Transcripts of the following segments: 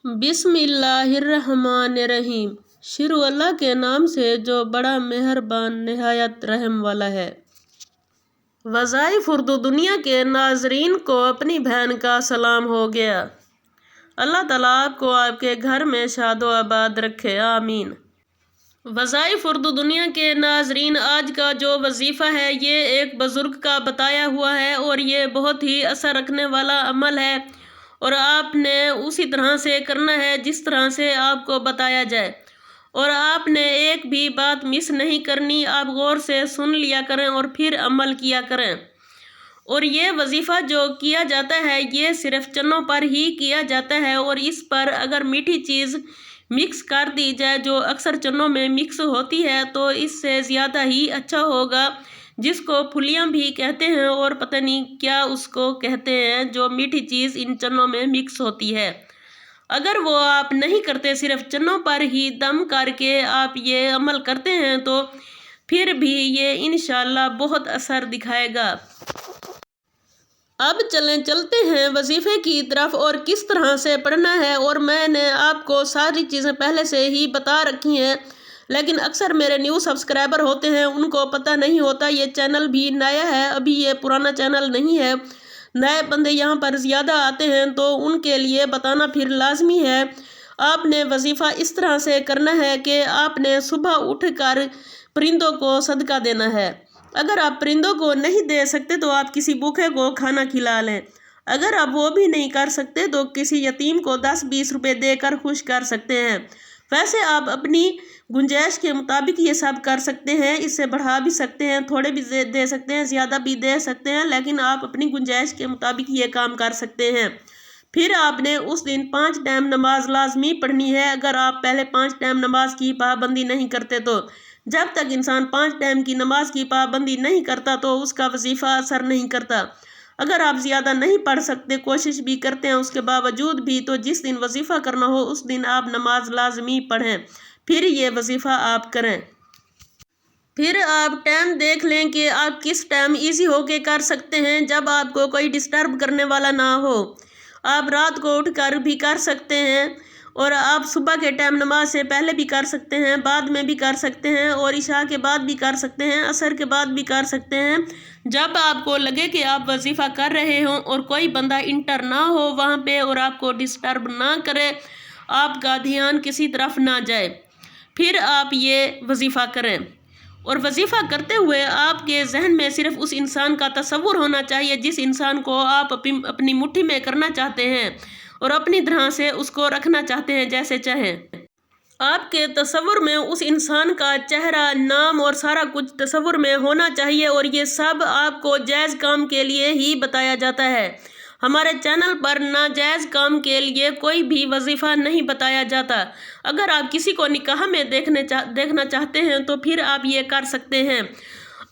बिस्मिल्लाहिर्रहमानिर्रहीम। शुरू अल्लाह के नाम से जो बड़ा मेहरबान निहायत रहम वाला है। वज़ाइफ उर्दू दुनिया के नाजरीन को अपनी बहन का सलाम हो गया। अल्लाह ताला आपको आपके घर में शादो आबाद रखे, आमीन। वज़ाइफ उर्दू दुनिया के नाजरीन, आज का जो वजीफ़ा है ये एक बुज़ुर्ग का बताया हुआ है और ये बहुत ही असर रखने वाला अमल है और आपने उसी तरह से करना है जिस तरह से आपको बताया जाए और आपने एक भी बात मिस नहीं करनी। आप गौर से सुन लिया करें और फिर अमल किया करें। और ये वजीफ़ा जो किया जाता है ये सिर्फ चन्नों पर ही किया जाता है और इस पर अगर मीठी चीज़ मिक्स कर दी जाए जो अक्सर चन्नों में मिक्स होती है तो इससे ज़्यादा ही अच्छा होगा, जिसको फुलियाँ भी कहते हैं और पता नहीं क्या उसको कहते हैं, जो मीठी चीज़ इन चन्नों में मिक्स होती है। अगर वो आप नहीं करते, सिर्फ चन्नों पर ही दम करके आप ये अमल करते हैं तो फिर भी ये इंशाअल्लाह बहुत असर दिखाएगा। अब चलते हैं वजीफ़े की तरफ और किस तरह से पढ़ना है। और मैंने आपको सारी चीज़ें पहले से ही बता रखी हैं, लेकिन अक्सर मेरे न्यू सब्सक्राइबर होते हैं उनको पता नहीं होता। ये चैनल भी नया है, अभी ये पुराना चैनल नहीं है। नए बंदे यहाँ पर ज़्यादा आते हैं तो उनके लिए बताना फिर लाजमी है। आपने वजीफ़ा इस तरह से करना है कि आपने सुबह उठकर परिंदों को सदका देना है। अगर आप परिंदों को नहीं दे सकते तो आप किसी भूखे को खाना खिला लें। अगर आप वो भी नहीं कर सकते तो किसी यतीम को 10-20 रुपए देकर खुश कर सकते हैं। वैसे आप अपनी गुंजाइश के मुताबिक ये सब कर सकते हैं, इससे बढ़ा भी सकते हैं, थोड़े भी दे सकते हैं, ज़्यादा भी दे सकते हैं, लेकिन आप अपनी गुंजाइश के मुताबिक ये काम कर सकते हैं। फिर आपने उस दिन 5 टाइम नमाज लाजमी पढ़नी है। अगर आप पहले 5 टाइम नमाज की पाबंदी नहीं करते तो जब तक इंसान 5 टाइम की नमाज की पाबंदी नहीं करता तो उसका वजीफ़ा असर नहीं करता। अगर आप ज़्यादा नहीं पढ़ सकते, कोशिश भी करते हैं उसके बावजूद भी, तो जिस दिन वजीफ़ा करना हो उस दिन आप नमाज लाजमी पढ़ें, फिर ये वजीफ़ा आप करें। फिर आप टाइम देख लें कि आप किस टाइम ईजी होके कर सकते हैं, जब आपको कोई डिस्टर्ब करने वाला ना हो। आप रात को उठकर भी कर सकते हैं और आप सुबह के टाइम नमाज से पहले भी कर सकते हैं, बाद में भी कर सकते हैं और इशा के बाद भी कर सकते हैं, असर के बाद भी कर सकते हैं। जब आपको लगे कि आप वजीफ़ा कर रहे हों और कोई बंदा इंटर ना हो वहाँ पे और आपको डिस्टर्ब ना करे, आपका ध्यान किसी तरफ ना जाए, फिर आप ये वजीफ़ा करें। और वजीफ़ा करते हुए आपके जहन में सिर्फ उस इंसान का तसव्वुर होना चाहिए जिस इंसान को आप अपनी मुट्ठी में करना चाहते हैं और अपनी तरह से उसको रखना चाहते हैं जैसे चाहें। आपके तसव्वुर में उस इंसान का चेहरा, नाम और सारा कुछ तसव्वुर में होना चाहिए और ये सब आपको जायज़ काम के लिए ही बताया जाता है। हमारे चैनल पर नाजायज़ काम के लिए कोई भी वजीफ़ा नहीं बताया जाता। अगर आप किसी को निकाह में देखना चाहते हैं तो फिर आप ये कर सकते हैं।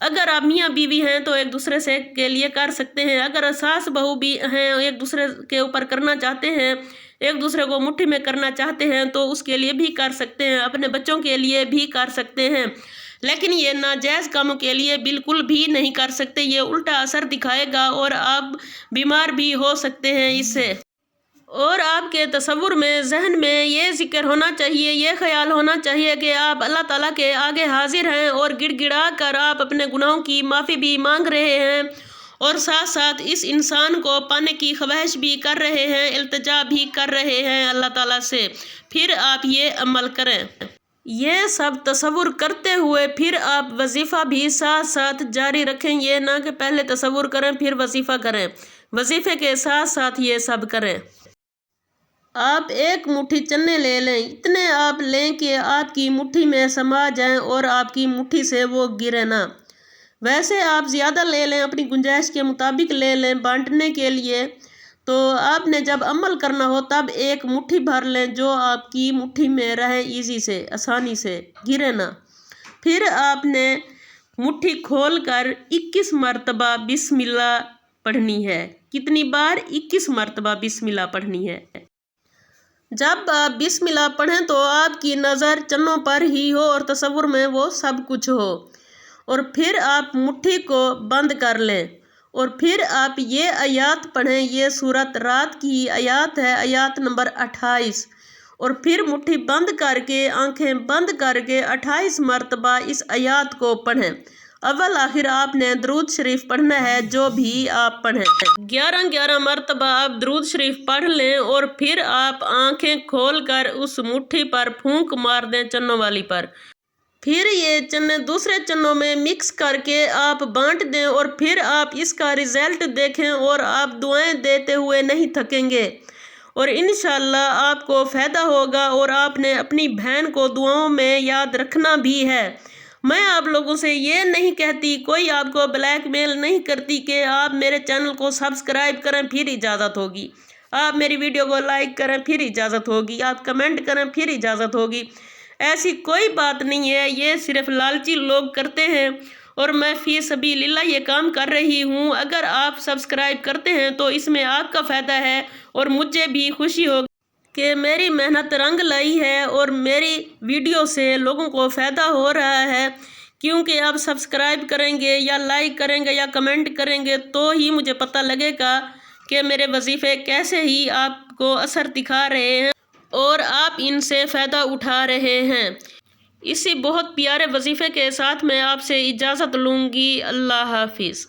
अगर आप मियाँ बीवी हैं तो एक दूसरे से के लिए कर सकते हैं। अगर सास बहू भी हैं, एक दूसरे के ऊपर करना चाहते हैं, एक दूसरे को मुट्ठी में करना चाहते हैं तो उसके लिए भी कर सकते हैं, अपने बच्चों के लिए भी कर सकते हैं। लेकिन ये नाजायज़ कामों के लिए बिल्कुल भी नहीं कर सकते, ये उल्टा असर दिखाएगा और आप बीमार भी हो सकते हैं इससे। और आपके तसव्वुर में, जहन में ये ज़िक्र होना चाहिए, ये ख्याल होना चाहिए कि आप अल्लाह ताला के आगे हाजिर हैं और गिड़गिड़ा कर आप अपने गुनाहों की माफ़ी भी मांग रहे हैं और साथ साथ इस इंसान को पाने की ख्वाहिश भी कर रहे हैं, इल्तिजा भी कर रहे हैं अल्लाह ताला से। फिर आप ये अमल करें। ये सब तसव्वुर करते हुए फिर आप वजीफ़ा भी साथ साथ जारी रखें। ये ना कि पहले तसव्वुर करें फिर वजीफ़ा करें, वजीफ़े के साथ साथ ये सब करें। आप एक मुट्ठी चने ले लें, इतने आप लें कि आपकी मुट्ठी में समा जाएं और आपकी मुट्ठी से वो गिरे ना। वैसे आप ज़्यादा ले लें, अपनी गुंजाइश के मुताबिक ले लें बांटने के लिए। तो आपने जब अमल करना हो तब एक मुट्ठी भर लें जो आपकी मुट्ठी में रहे, इजी से, आसानी से गिरे ना। फिर आपने मुट्ठी खोल कर 21 मरतबा बिस्मिल्लाह पढ़नी है। कितनी बार? 21 मरतबा बिस्मिल्लाह पढ़नी है। जब आप बिस्मिल्लाह पढ़ें तो आपकी नज़र चन्नों पर ही हो और तसव्वुर में वो सब कुछ हो। और फिर आप मुट्ठी को बंद कर लें और फिर आप ये आयत पढ़ें। ये सूरत रात की आयत है, आयत नंबर 28। اور پھر مٹھی بند کر کے آنکھیں بند کر کے 28 مرتبہ اس آیات کو پڑھیں۔ اول آخر آپ نے درود شریف پڑھنا ہے، جو بھی آپ پڑھیں۔ 11 مرتبہ آپ درود شریف پڑھ لیں اور پھر آپ آنکھیں کھول کر اس مٹھی پر پھونک مار دیں، چنوں والی پر۔ پھر یہ چنے دوسرے چنوں میں مکس کر کے آپ بانٹ دیں اور پھر آپ اس کا رزلٹ دیکھیں اور آپ دعائیں دیتے ہوئے نہیں تھکیں گے اور انشاءاللہ آپ کو فائدہ ہوگا اور آپ نے اپنی بہن کو دعاؤں میں یاد رکھنا بھی ہے۔ میں آپ لوگوں سے یہ نہیں کہتی، کوئی آپ کو بلیک میل نہیں کرتی کہ آپ میرے چینل کو سبسکرائب کریں پھر اجازت ہوگی، آپ میری ویڈیو کو لائک کریں پھر اجازت ہوگی، آپ کمنٹ کریں پھر اجازت ہوگی۔ ایسی کوئی بات نہیں ہے، یہ صرف لالچی لوگ کرتے ہیں اور میں فی سبیل اللہ یہ کام کر رہی ہوں۔ اگر آپ سبسکرائب کرتے ہیں تو اس میں آپ کا فائدہ ہے اور مجھے بھی خوشی ہوگی کہ میری محنت رنگ لائی ہے اور میری ویڈیو سے لوگوں کو فائدہ ہو رہا ہے، کیونکہ آپ سبسکرائب کریں گے یا لائک کریں گے یا کمنٹ کریں گے تو ہی مجھے پتہ لگے گا کہ میرے وظیفے کیسے ہی آپ کو اثر دکھا رہے ہیں اور آپ ان سے فائدہ اٹھا رہے ہیں۔ اسی بہت پیارے وظیفے کے ساتھ میں آپ سے اجازت لوں گی۔ اللہ حافظ۔